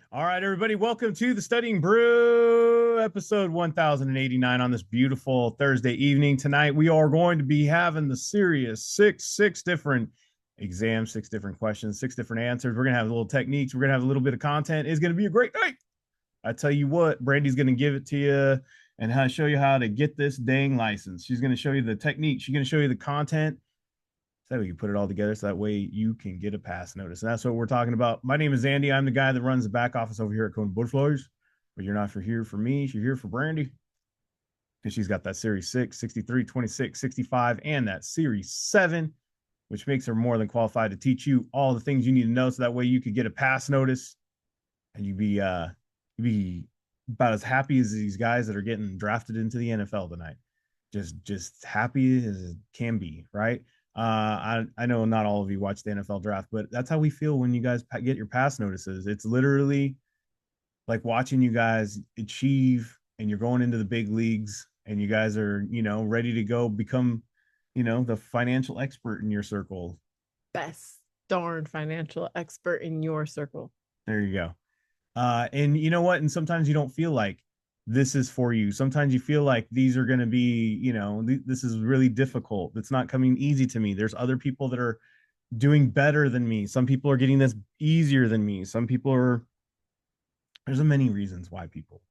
All right, everybody, welcome to the Studying Brew, episode 1089 on this beautiful Thursday evening. Tonight, we are going to be having the serious six different exams, six different questions, six different answers. We're going to have a little techniques. We're going to have a little bit of content. It's going to be a great night. I tell you what, Brandy's going to give it to you and how to show you how to get this dang license. She's going to show you the technique. She's going to show you the content so we can put it all together so that way you can get a pass notice. And that's what we're talking about. My name is Andy. I'm the guy that runs the back office over here at KonaButterflyz. But you're not for here for me. You're here for Brandy because she's got that Series 6, 63, 26, 65, and that Series 7, which makes her more than qualified to teach you all the things you need to know so that way you could get a pass notice and you'd be about as happy as these guys that are getting drafted into the NFL tonight. Just happy as it can be, right? I know not all of you watch the NFL draft, but that's how we feel when you guys get your pass notices. It's literally like watching you guys achieve and you're going into the big leagues and you guys are, ready to go become, the financial expert in your circle. Best darn financial expert in your circle. There you go. And you know what? And sometimes you don't feel like this is for you. Sometimes you feel like these are going to be, this is really difficult. It's not coming easy to me. There's other people that are doing better than me. Some people are getting this easier than me. There's many reasons why people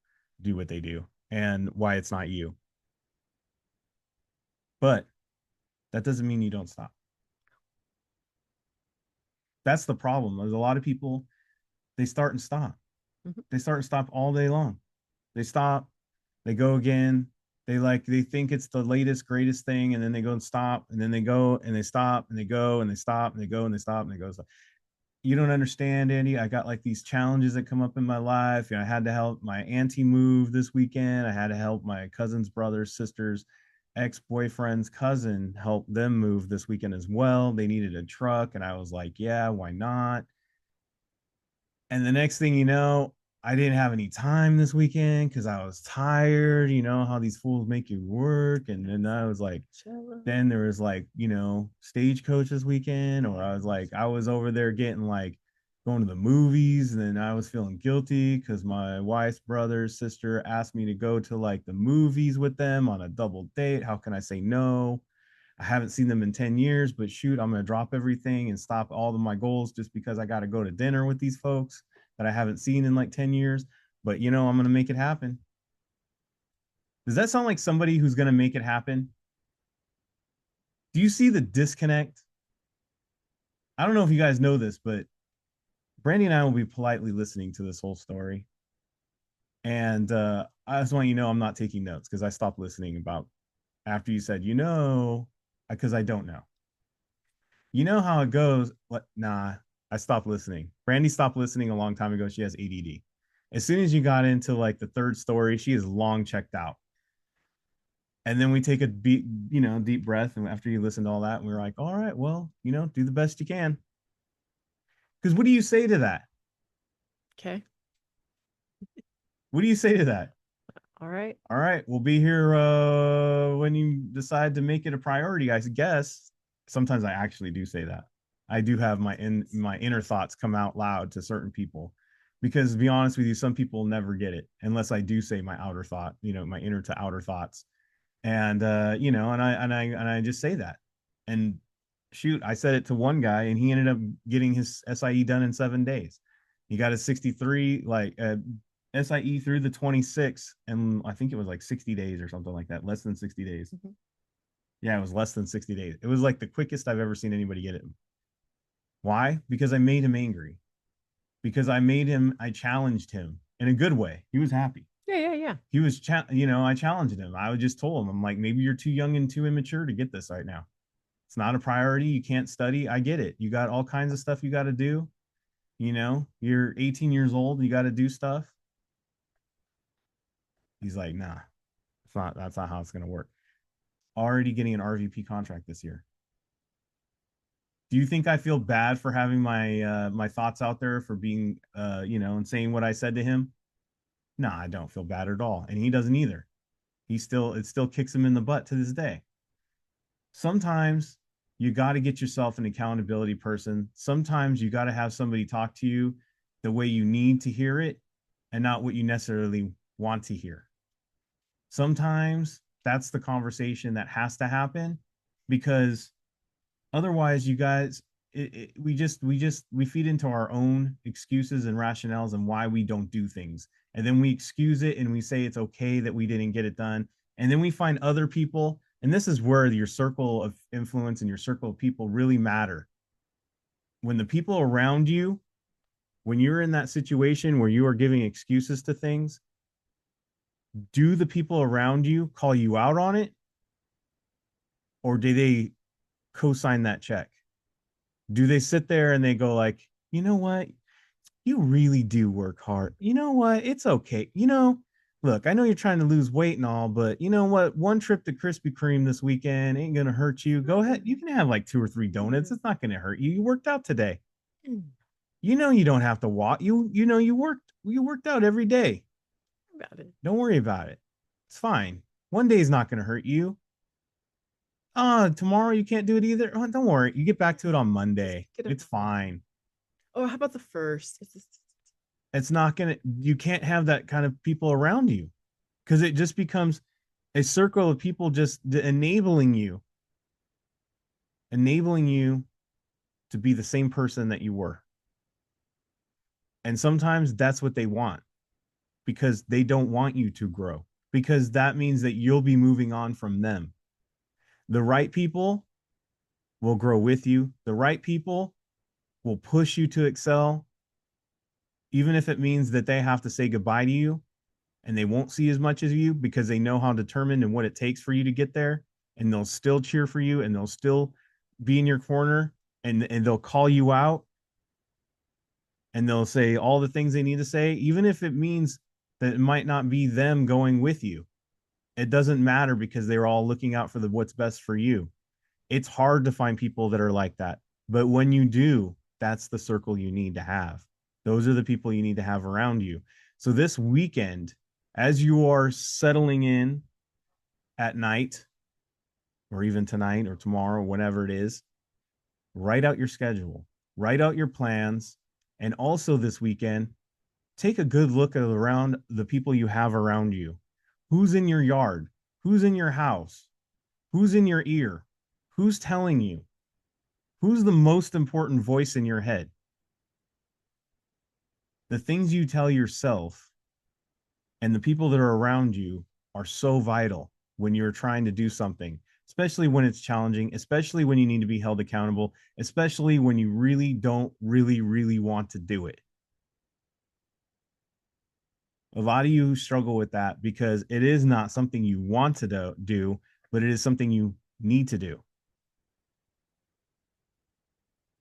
do what they do and why it's not you. But that doesn't mean you don't stop. That's the problem. There's a lot of people, they start and stop. Mm-hmm. They start and stop all day long. They stop, they go again. They think it's the latest, greatest thing, and then they go and stop, and then they go and they stop, and they go and they stop, and they go and they stop, and they go. You don't understand, Andy. I got like these challenges that come up in my life. I had to help my auntie move this weekend. I had to help my cousin's brother's sister's ex-boyfriend's cousin help them move this weekend as well. They needed a truck, and I was like, yeah, why not? And the next thing you know, I didn't have any time this weekend because I was tired. You know how these fools make you work. And then I was like, then there was like, stagecoach this weekend, or I was over there getting like going to the movies. And then I was feeling guilty because my wife's brother's sister asked me to go to like the movies with them on a double date. How can I say no? I haven't seen them in 10 years, but shoot, I'm going to drop everything and stop all of my goals just because I got to go to dinner with these folks that I haven't seen in like 10 years. But, I'm going to make it happen. Does that sound like somebody who's going to make it happen? Do you see the disconnect? I don't know if you guys know this, but Brandy and I will be politely listening to this whole story. And I just want you to know I'm not taking notes because I stopped listening about after you said, because I don't know. You know how it goes. What? Nah, I stopped listening. Brandy stopped listening a long time ago. She has ADD. As soon as you got into like the third story, she is long checked out. And then we take a deep breath. And after you listen to all that, we're like, all right, well, do the best you can. Because what do you say to that? Okay. What do you say to that? All right. All right, we'll be here when you decide to make it a priority, I guess. Sometimes I actually do say that. I do have my inner thoughts come out loud to certain people because to be honest with you, some people never get it unless I do say my outer thought, my inner to outer thoughts. And and I just say that. And shoot, I said it to one guy and he ended up getting his SIE done in 7 days. He got a 63 SIE through the 26, and I think it was like 60 days or something like that, less than 60 days. Mm-hmm. Yeah, it was less than 60 days. It was like the quickest I've ever seen anybody get it. Why? Because I made him angry. Because I challenged him in a good way. He was happy. Yeah. He was, I challenged him. I just told him, I'm like, maybe you're too young and too immature to get this right now. It's not a priority. You can't study. I get it. You got all kinds of stuff you got to do. You're 18 years old. You got to do stuff. He's like, nah, that's not how it's going to work. Already getting an RVP contract this year. Do you think I feel bad for having my thoughts out there for being and saying what I said to him? No, I don't feel bad at all, and he doesn't either. It still kicks him in the butt to this day. Sometimes you got to get yourself an accountability person. Sometimes you got to have somebody talk to you the way you need to hear it and not what you necessarily want to hear. Sometimes that's the conversation that has to happen because otherwise you guys we feed into our own excuses and rationales and why we don't do things, and then we excuse it and we say it's okay that we didn't get it done, and then we find other people, and this is where your circle of influence and your circle of people really matter. When the people around you, when you're in that situation where you are giving excuses to things, do the people around you call you out on it, or do they co-sign that check? Do they sit there and they go like, you know what, you really do work hard, you know what, it's okay, look, I know you're trying to lose weight and all, but you know what, one trip to Krispy Kreme this weekend ain't gonna hurt you. Go ahead, you can have like 2 or 3 donuts, it's not gonna hurt you. You worked out today. You don't have to walk. You worked out every day. Got it. Don't worry about it. It's fine. One day is not going to hurt you. Tomorrow you can't do it either. Oh, don't worry. You get back to it on Monday. It's fine. Oh, how about the first? It's not going to, you can't have that kind of people around you because it just becomes a circle of people just enabling you to be the same person that you were. And sometimes that's what they want because they don't want you to grow, because that means that you'll be moving on from them. The right people will grow with you. The right people will push you to excel, even if it means that they have to say goodbye to you and they won't see as much as you because they know how determined and what it takes for you to get there. And they'll still cheer for you and they'll still be in your corner, and they'll call you out and they'll say all the things they need to say, even if it means that it might not be them going with you. It doesn't matter because they're all looking out for what's best for you. It's hard to find people that are like that. But when you do, that's the circle you need to have. Those are the people you need to have around you. So this weekend, as you are settling in at night, or even tonight or tomorrow, whatever it is, write out your schedule, write out your plans. And also this weekend, take a good look at around the people you have around you. Who's in your yard? Who's in your house? Who's in your ear? Who's telling you? Who's the most important voice in your head? The things you tell yourself and the people that are around you are so vital when you're trying to do something, especially when it's challenging, especially when you need to be held accountable, especially when you really don't really want to do it. A lot of you struggle with that because it is not something you want to do, but it is something you need to do.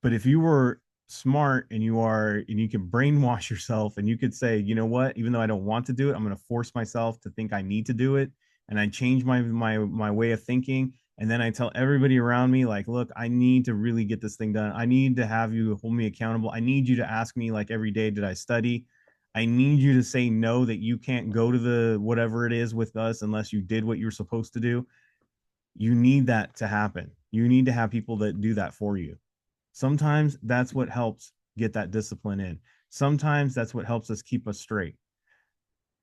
But if you were smart and you can brainwash yourself and you could say, you know what, even though I don't want to do it, I'm going to force myself to think I need to do it. And I change my way of thinking. And then I tell everybody around me, like, look, I need to really get this thing done. I need to have you hold me accountable. I need you to ask me like every day, did I study? I need you to say no, that you can't go to the whatever it is with us unless you did what you're supposed to do. You need that to happen. You need to have people that do that for you. Sometimes that's what helps get that discipline in. Sometimes that's what helps us keep us straight.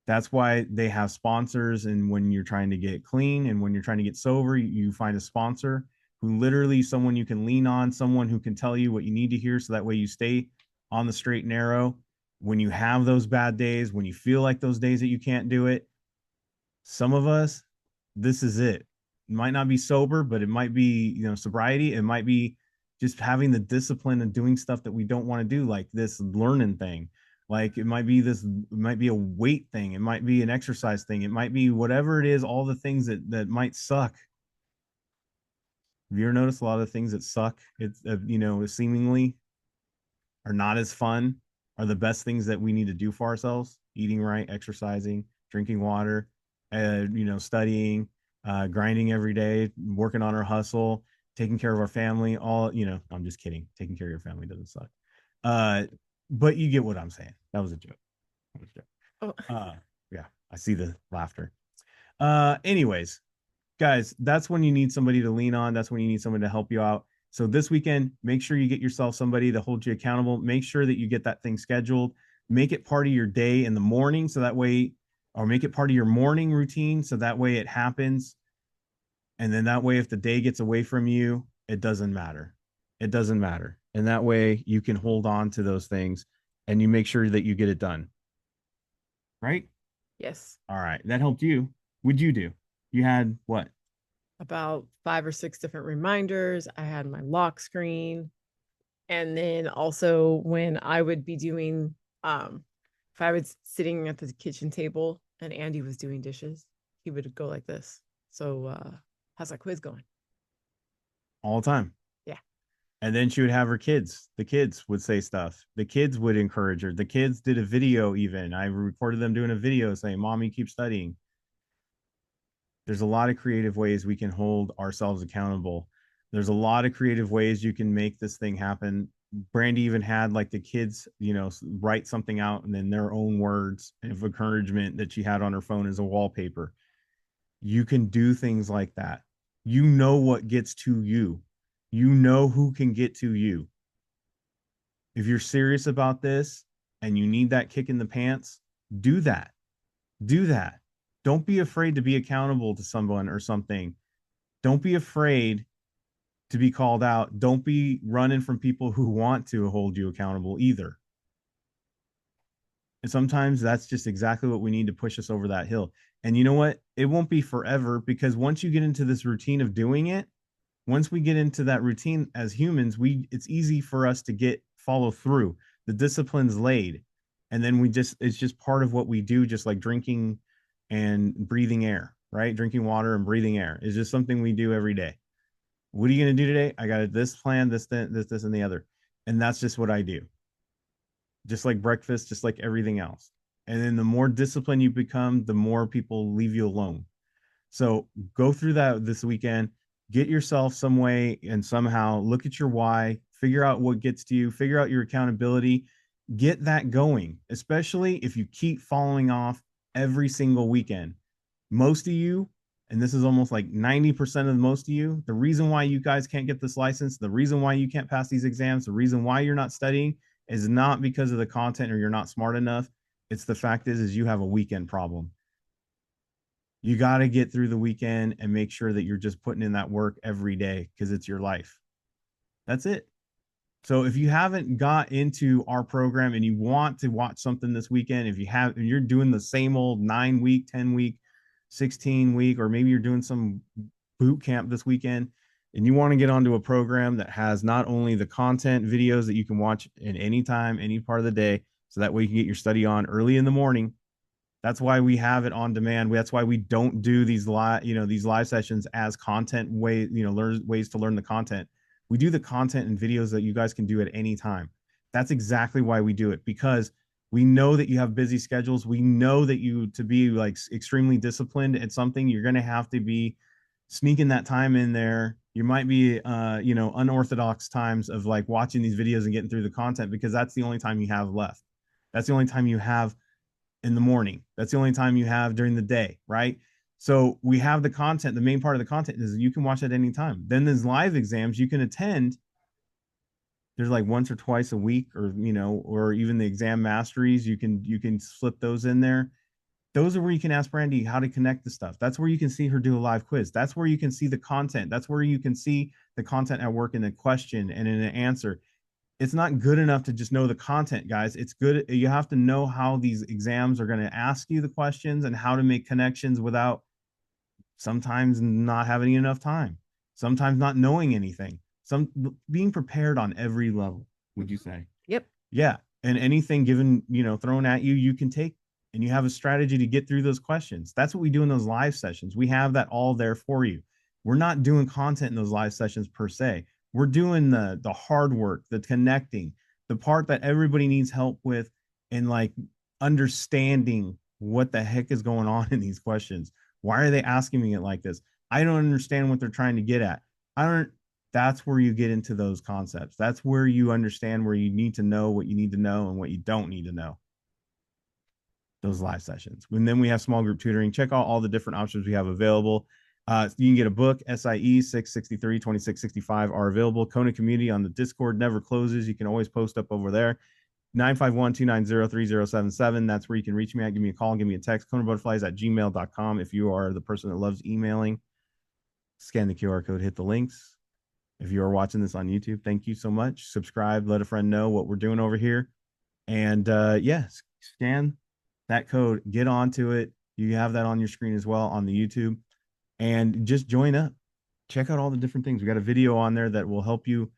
That's why they have sponsors. And when you're trying to get clean and when you're trying to get sober, you find a sponsor who literally someone you can lean on, someone who can tell you what you need to hear. So that way you stay on the straight and narrow. When you have those bad days, when you feel like those days that you can't do it, some of us, this is it. It might not be sober, but it might be, sobriety. It might be just having the discipline and doing stuff that we don't want to do, like this learning thing. Like it might be a weight thing. It might be an exercise thing. It might be whatever it is, all the things that might suck. Have you ever noticed a lot of things that suck? It's, seemingly are not as fun, are the best things that we need to do for ourselves: eating right, exercising, drinking water, studying, grinding every day, working on our hustle, taking care of our family. All, I'm just kidding. Taking care of your family doesn't suck. But you get what I'm saying. That was a joke. That was a joke. Yeah, I see the laughter. Anyways, guys, that's when you need somebody to lean on. That's when you need someone to help you out. So this weekend, make sure you get yourself somebody to hold you accountable. Make sure that you get that thing scheduled. Make it part of your day in the morning. So that way, or make it part of your morning routine. So that way it happens. And then that way, if the day gets away from you, it doesn't matter. It doesn't matter. And that way you can hold on to those things and you make sure that you get it done. Right? Yes. All right. That helped you. What'd you do? You had what? About 5 or 6 different reminders. I had my lock screen. And then also when I would be doing, if I was sitting at the kitchen table and Andy was doing dishes, he would go like this. So, how's that quiz going? All the time. Yeah. And then she would have her kids. The kids would say stuff. The kids would encourage her. The kids did a video even. I recorded them doing a video saying, Mommy, keep studying. There's a lot of creative ways we can hold ourselves accountable. There's a lot of creative ways you can make this thing happen. Brandy even had like the kids, write something out and then their own words of encouragement that she had on her phone as a wallpaper. You can do things like that. You know what gets to you. You know who can get to you. If you're serious about this and you need that kick in the pants, do that. Do that. Don't be afraid to be accountable to someone or something. Don't be afraid to be called out. Don't be running from people who want to hold you accountable either. And sometimes that's just exactly what we need to push us over that hill. And you know what? It won't be forever because once you get into this routine of doing it, once we get into that routine as humans, it's easy for us to get follow through. The discipline's laid. And then it's just part of what we do, just like drinking and breathing air, right? Drinking water and breathing air is just something we do every day. What are you going to do today? I got this plan, this, and the other. And that's just what I do. Just like breakfast, just like everything else. And then the more disciplined you become, the more people leave you alone. So go through that this weekend, get yourself some way and somehow look at your why, figure out what gets to you, figure out your accountability, get that going, especially if you keep following off every single weekend. Most of you, and this is almost like 90% of most of you, the reason why you guys can't get this license, the reason why you can't pass these exams, the reason why you're not studying is not because of the content or you're not smart enough. It's the fact is you have a weekend problem. You got to get through the weekend and make sure that you're just putting in that work every day because it's your life. That's it. So if you haven't got into our program and you want to watch something this weekend, if you're doing the same old 9 week, 10 week, 16 week, or maybe you're doing some boot camp this weekend and you want to get onto a program that has not only the content videos that you can watch in any time, any part of the day, so that way you can get your study on early in the morning. That's why we have it on demand. That's why we don't do these live sessions as content ways to learn the content. We do the content and videos that you guys can do at any time. That's exactly why we do it, because we know that you have busy schedules. We know that to be like extremely disciplined at something, you're going to have to be sneaking that time in there. You might be unorthodox times of like watching these videos and getting through the content because that's the only time you have left. That's the only time you have in the morning. That's the only time you have during the day, right? So we have the content. The main part of the content is you can watch at any time. Then there's live exams you can attend. There's like once or twice a week, or even the exam masteries. You can slip those in there. Those are where you can ask Brandy how to connect the stuff. That's where you can see her do a live quiz. That's where you can see the content. That's where you can see the content at work in a question and in an answer. It's not good enough to just know the content, guys. It's good. You have to know how these exams are going to ask you the questions and how to make connections without sometimes not having enough time, sometimes not knowing anything, some being prepared on every level, would you say? Yep. Yeah. And anything given, thrown at you, you can take and you have a strategy to get through those questions. That's what we do in those live sessions. We have that all there for you. We're not doing content in those live sessions per se. We're doing the hard work, the connecting, the part that everybody needs help with, and like understanding what the heck is going on in these questions. Why are they asking me it like this? I don't understand what they're trying to get at. I don't. That's where you get into those concepts. That's where you understand where you need to know what you need to know and what you don't need to know. Those live sessions. And then we have small group tutoring. Check out all the different options we have available. You can get a book, SIE 663, 2665 are available. Kona community on the Discord never closes. You can always post up over there. 951-290-3077. That's where you can reach me at. Give me a call, give me a text. KonaButterflyz@gmail.com. If you are the person that loves emailing, scan the QR code, hit the links. If you are watching this on YouTube, thank you so much. Subscribe, let a friend know what we're doing over here. And yeah, scan that code, get onto it. You have that on your screen as well on the YouTube. And just join up. Check out all the different things. We got a video on there that will help you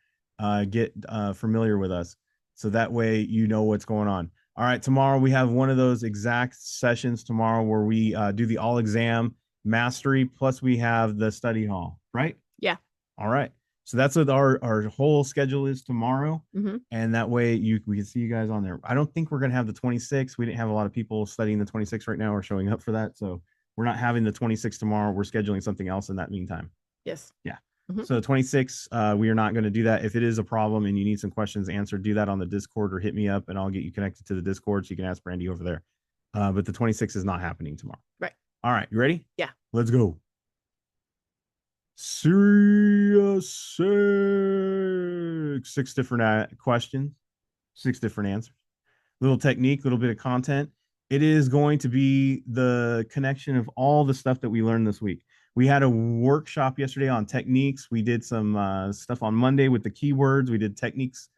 get familiar with us. So that way you know what's going on. All right, tomorrow we have one of those exact sessions tomorrow where we do the all exam mastery, plus we have the study hall, right? Yeah. All right. So that's what our whole schedule is tomorrow. Mm-hmm. And that way we can see you guys on there. I don't think we're going to have the 26. We didn't have a lot of people studying the 26 right now or showing up for that. So we're not having the 26 tomorrow. We're scheduling something else in that meantime. Yes. Yeah. Mm-hmm. So 26, we are not going to do that. If it is a problem and you need some questions answered, do that on the Discord or hit me up and I'll get you connected to the Discord so you can ask Brandy over there. But the 26 is not happening tomorrow. Right. All right. You ready? Yeah. Let's go. Serious 6 different questions, 6 different answers, little technique, little bit of content. It is going to be the connection of all the stuff that we learned this week. We had a workshop yesterday on techniques. We did some stuff on Monday with the keywords. We did techniques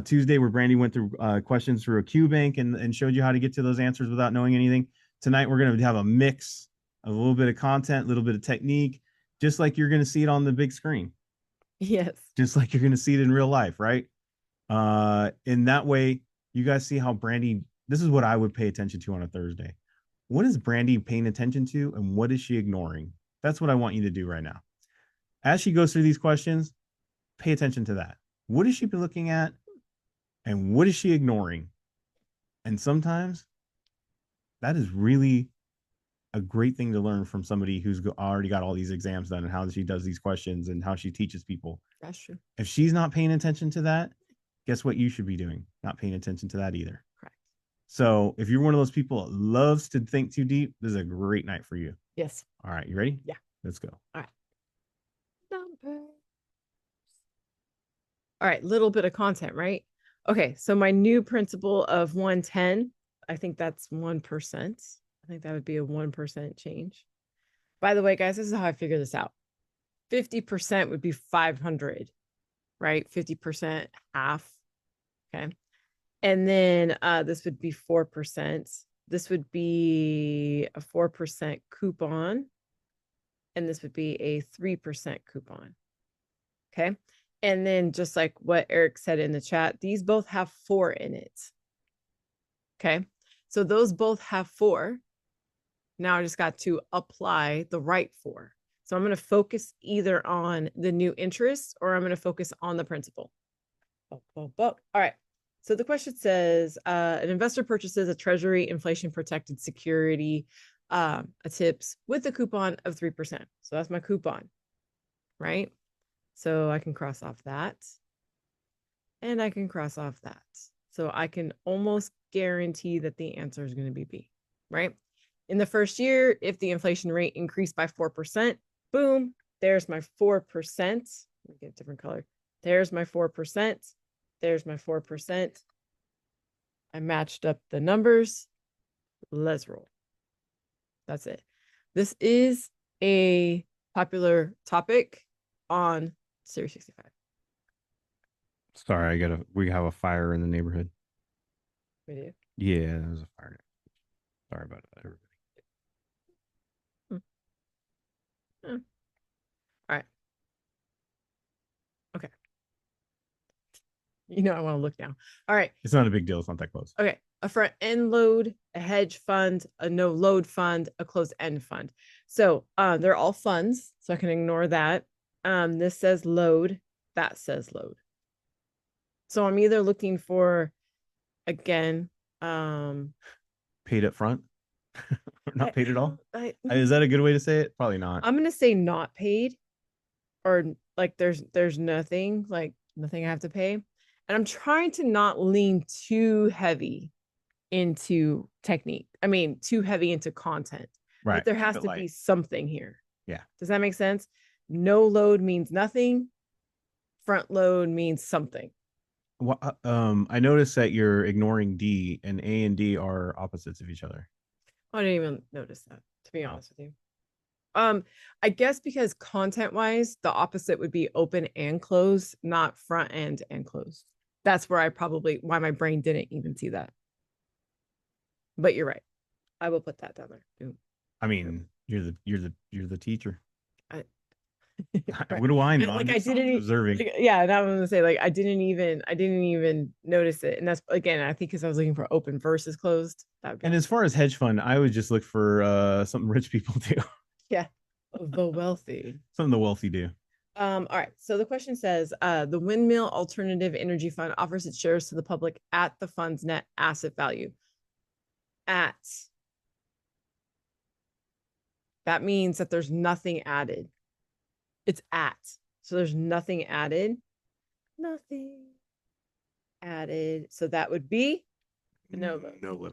Tuesday where Brandy went through questions through a Q bank and showed you how to get to those answers without knowing anything. Tonight, we're going to have a mix of a little bit of content, a little bit of technique, just like you're going to see it on the big screen. Yes. Just like you're going to see it in real life, right? In that way, you guys see how Brandy, this is what I would pay attention to on a Thursday. What is Brandy paying attention to and what is she ignoring? That's what I want you to do right now. As she goes through these questions, pay attention to that. What has she been looking at and what is she ignoring? And sometimes that is really a great thing to learn from somebody who's already got all these exams done and how she does these questions and how she teaches people. That's true. If she's not paying attention to that, guess what you should be doing? Not paying attention to that either. Correct. So if you're one of those people that loves to think too deep, this is a great night for you. Yes. All right, you ready? Yeah. Let's go. All right. Numbers. All right, little bit of content, right? Okay, so my new principle of 110, I think that's 1%. I think that would be a 1% change. By the way, guys, this is how I figure this out. 50% would be 500, right? 50% half. Okay. And then this would be 4%. This would be a 4% coupon. And this would be a 3% coupon. Okay. And then just like what Eric said in the chat, these both have 4 in it. Okay. So those both have 4. Now I just got to apply the right 4. So I'm going to focus either on the new interest or I'm going to focus on the principal. All right. So the question says, an investor purchases a treasury inflation protected security, a TIPS with a coupon of 3%. So that's my coupon, right? So I can cross off that and I can cross off that. So I can almost guarantee that the answer is going to be B, right? In the first year, if the inflation rate increased by 4%, boom, there's my 4%. Let me get a different color. There's my 4%. There's my 4%. I matched up the numbers. Let's roll. That's it. This is a popular topic on Series 65. Sorry, we have a fire in the neighborhood. We do? Yeah, there's a fire. Sorry about that, everybody. All right. Okay. You know, I want to look now. All right. It's not a big deal. It's not that close. Okay. A front end load, a hedge fund, a no load fund, a closed end fund. So they're all funds. So I can ignore that. This says load. That says load. So I'm either looking for, again, paid up front. Not paid at all. Is that a good way to say it? Probably not. I'm gonna say not paid, or like there's nothing, like nothing I have to pay. And I'm trying to not lean too heavy into technique. I mean, too heavy into content. Right. Like there has to be something here. Yeah. Does that make sense? No load means nothing. Front load means something. I noticed that you're ignoring D, and A and D are opposites of each other. I didn't even notice that, to be Oh. honest with you. I guess because content wise, the opposite would be open and closed, not front end and closed. That's where I probably why my brain didn't even see that. But you're right. I will put that down there. Boom. I mean, you're the teacher. I, right. What do I know? I'm Like I just didn't observing. like, yeah, and I was gonna say like I didn't even notice it. And that's again, I think because I was looking for open versus closed. That would be And all. as far as hedge fund, I would just look for something rich people do, Yeah. The wealthy. something the wealthy do. All right. So the question says, the Windmill Alternative Energy Fund offers its shares to the public at the fund's net asset value. At. That means that there's nothing added. It's at. So there's nothing added. Nothing added. So that would be no. No.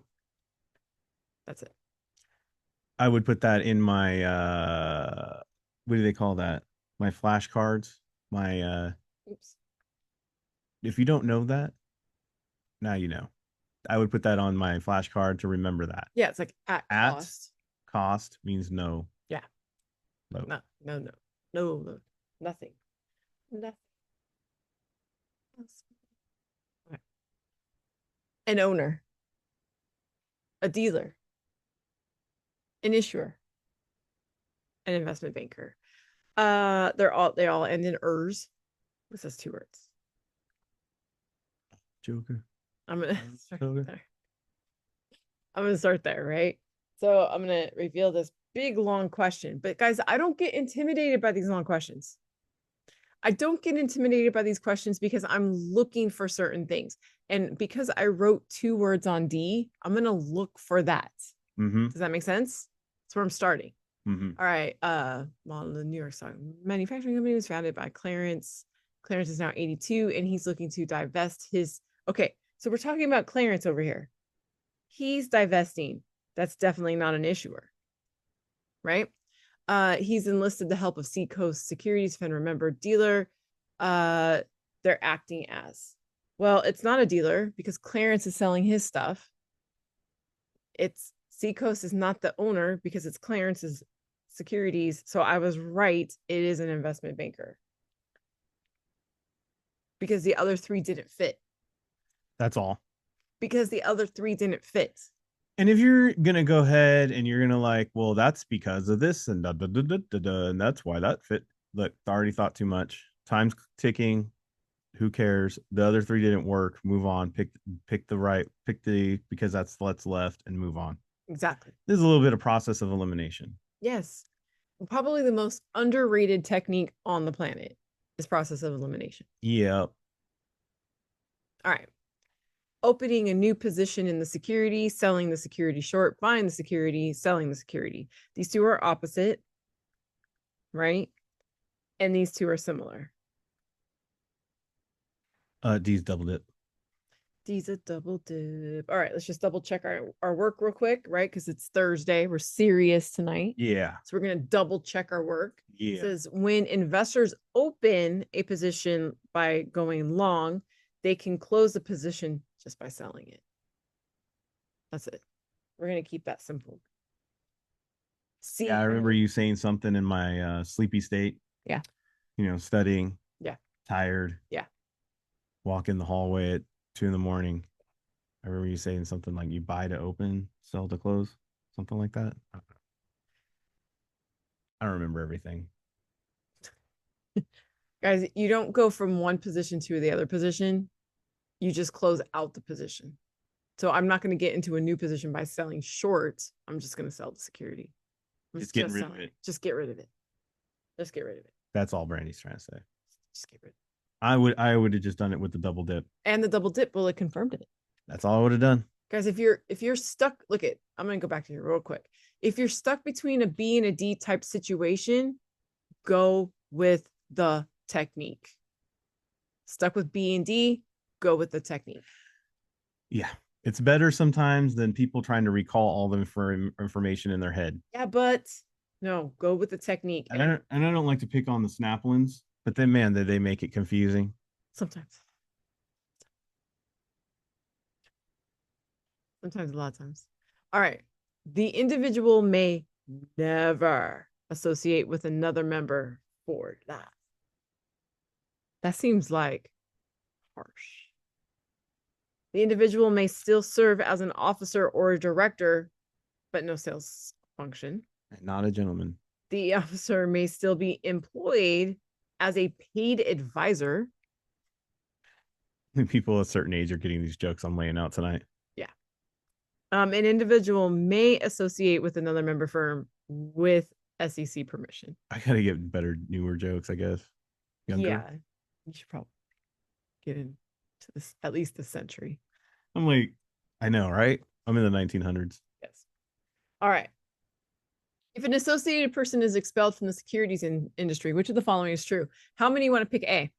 That's it. I would put that in my what do they call that? My flashcards. My Oops. if you don't know that, now you know. I would put that on my flashcard to remember that. Yeah, it's like at At cost. cost means no. Yeah. Low. No, no, no, no, no, nothing. Nothing. Okay. An owner, a dealer, an issuer, an investment banker. They all end in ers. This is two words. Joker. I'm gonna start Joker. there. I'm gonna start there, right? So I'm gonna reveal this big long question. But guys, I don't get intimidated by these long questions. I don't get intimidated by these questions because I'm looking for certain things. And because I wrote two words on D, I'm gonna look for that. Mm-hmm. Does that make sense? That's where I'm starting. Mm-hmm. All right. Well, the New York Stock Manufacturing Company was founded by Clarence. Clarence is now 82, and he's looking to divest his. Okay, so we're talking about Clarence over here. He's divesting. That's definitely not an issuer, right? He's enlisted the help of Seacoast Securities, if I remember, dealer. They're acting as. Well, it's not a dealer because Clarence is selling his stuff. It's Seacoast is not the owner because it's Clarence's securities. So I was right. It is an investment banker because the other three didn't fit. That's all. Because the other three didn't fit. And if you're gonna go ahead and you're gonna like, well, that's because of this and and that's why that fit. Look, I already thought too much. Time's ticking. Who cares? The other three didn't work. Move on. Pick the because that's what's left and move on. Exactly. This is a little bit of process of elimination. Yes. Probably the most underrated technique on the planet is process of elimination. Yep. All right. Opening a new position in the security, selling the security short, buying the security, selling the security. These two are opposite, right? And these two are similar. D's double dip. D's a double dip. All right, let's just double check our work real quick, right? Because it's Thursday. We're serious tonight. Yeah. So we're going to double check our work. Yeah. It says when investors open a position by going long, they can close the position just by selling it. That's it. We're going to keep that simple. See, Yeah, I remember you saying something in my sleepy state. Yeah. Studying. Yeah. Tired. Yeah. Walk in the hallway at 2 a.m. I remember you saying something like you buy to open, sell to close, something like that. I don't remember everything. Guys, you don't go from one position to the other position. You just close out the position. So I'm not going to get into a new position by selling short. I'm just going to sell the security. Just getting rid of it. Just get rid of it. Just get rid of it. That's all Brandy's trying to say. Just get rid of it. I would have just done it with the double dip. And the double dip, well, it confirmed it. That's all I would have done. Guys, if you're stuck, I'm going to go back to you real quick. If you're stuck between a B and a D type situation, go with the technique. Stuck with B and D, go with the technique. Yeah. It's better sometimes than people trying to recall all the information in their head. Yeah, but no, go with the technique. And I don't like to pick on the snaplins, but then man, they make it confusing. Sometimes. Sometimes, a lot of times. All right. The individual may never associate with another member for that. That seems like harsh. The individual may still serve as an officer or a director, but no sales function. Not a gentleman. The officer may still be employed as a paid advisor. People a certain age are getting these jokes I'm laying out tonight. Yeah. An individual may associate with another member firm with SEC permission. I gotta get better, newer jokes, I guess. Younger. Yeah. You should probably get into this at least a century. I'm like, I know, right? I'm in the 1900s. Yes. All right. If an associated person is expelled from the securities industry, which of the following is true? How many want to pick A?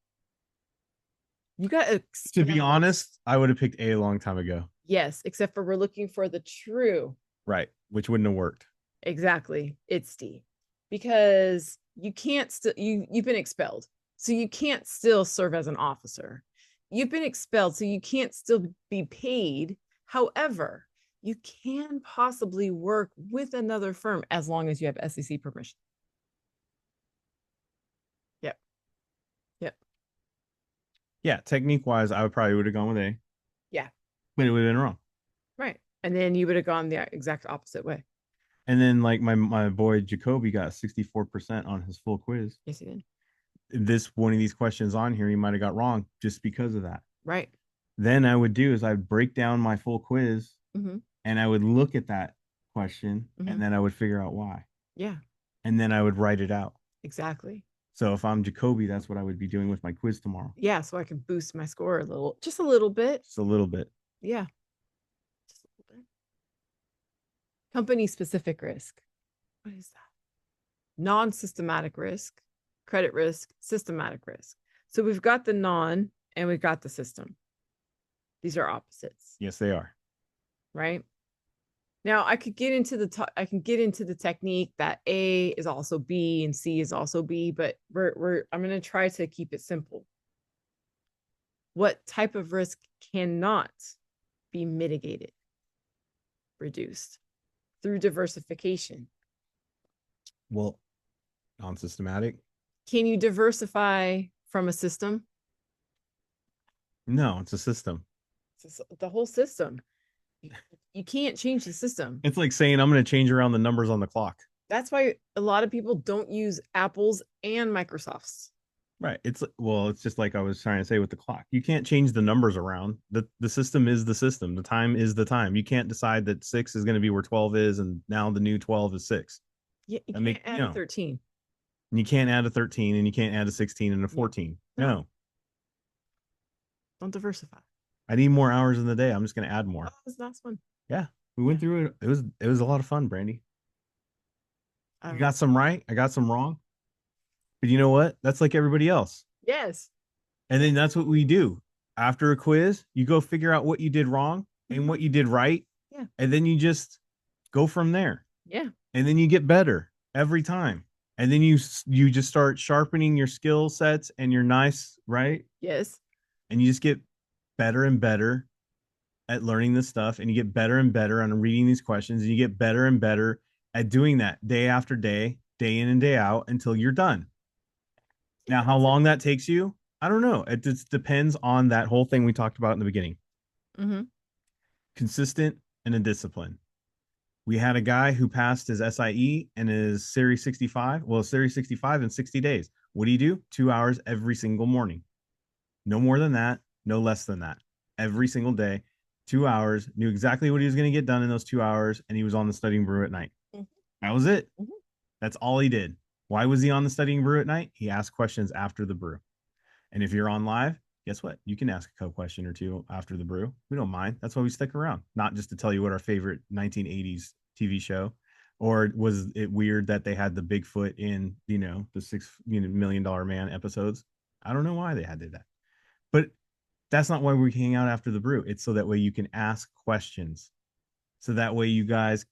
You got to be honest, I would have picked A long time ago. Yes, except for we're looking for the true. Right, which wouldn't have worked. Exactly. It's D. Because you can't still you've been expelled. So you can't still serve as an officer. You've been expelled, so you can't still be paid. However, you can possibly work with another firm as long as you have SEC permission. Yep. Yep. Yeah, technique wise, I probably would have gone with A. Yeah. But it would have been wrong. Right. And then you would have gone the exact opposite way. And then like my boy Jacoby got 64% on his full quiz. Yes, he did. This one of these questions on here, he might have got wrong just because of that. Right. Then I would do is I'd break down my full quiz and I would look at that question and then I would figure out why. Yeah. And then I would write it out. Exactly. So if I'm Jacoby, that's what I would be doing with my quiz tomorrow. Yeah, so I can boost my score a little, just a little bit. Just a little bit. Yeah. Just a little bit. Company specific risk. What is that? Non-systematic risk, credit risk, systematic risk. So we've got the non and we've got the system. These are opposites. Yes, they are. Right? Now I could get into the technique that A is also B and C is also B, but I'm going to try to keep it simple. What type of risk cannot be mitigated, reduced through diversification? Well, non-systematic. Can you diversify from a system? No, it's a system. It's the whole system. You can't change the system. It's like saying I'm going to change around the numbers on the clock. That's why a lot of people don't use Apple's and Microsoft's. Right. It's just like I was trying to say with the clock. You can't change the numbers around. The system is the system. The time is the time. You can't decide that 6 is going to be where 12 is and now the new 12 is 6. Yeah, you can't add a 13. And you can't add a 13 and you can't add a 16 and a 14. No. Don't diversify. I need more hours in the day. I'm just going to add more. Oh, this last one. Yeah. We went through it. It was a lot of fun, Brandy. You got some right. I got some wrong. But you know what? That's like everybody else. Yes. And then that's what we do. After a quiz, you go figure out what you did wrong and what you did right. Yeah. And then you just go from there. Yeah. And then you get better every time. And then you just start sharpening your skill sets and your nice, right? Yes. And you just get better and better at learning this stuff. And you get better and better on reading these questions. And you get better and better at doing that day after day, day in and day out until you're done. Now, how long that takes you, I don't know. It just depends on that whole thing we talked about in the beginning. Consistent and a discipline. We had a guy who passed his SIE and his Series 65. Well, Series 65 in 60 days. What do you do? 2 hours every single morning. No more than that. No less than that. Every single day, 2 hours. Knew exactly what he was going to get done in those 2 hours. And he was on the Studying Brew at night. That was it. That's all he did. Why was he on the Studying Brew at night? He asked questions after the brew. And if you're on live, guess what? You can ask a question or two after the brew. We don't mind. That's why we stick around. Not just to tell you what our favorite 1980s TV show, or was it weird that they had the Bigfoot in, the $6 million man episodes? I don't know why they had to do that. But that's not why we hang out after the brew. It's so that way you can ask questions. So that way you guys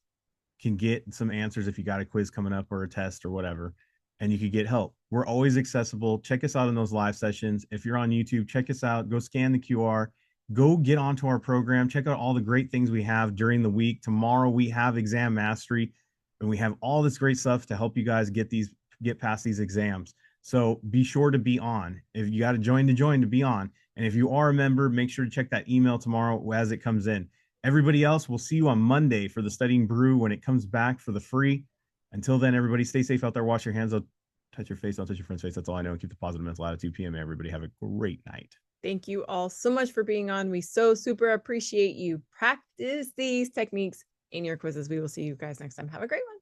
can get some answers if you got a quiz coming up or a test or whatever, and you could get help. We're always accessible. Check us out in those live sessions. If you're on YouTube, check us out. Go scan the QR. go get onto our program, check out all the great things we have during the week. Tomorrow we have exam mastery, and we have all this great stuff to help you guys get past these exams. So be sure to be on. If you got to join to be on. And if you are a member, make sure to check that email tomorrow as it comes in. Everybody else, we'll see you on Monday for the Studying Brew when it comes back for the free. Until then, everybody stay safe out there. Wash your hands. Don't touch your face. Don't touch your friend's face. That's all I know. And keep the positive mental attitude. PM. Everybody have a great night. Thank you all so much for being on. We so super appreciate you. Practice these techniques in your quizzes. We will see you guys next time. Have a great one.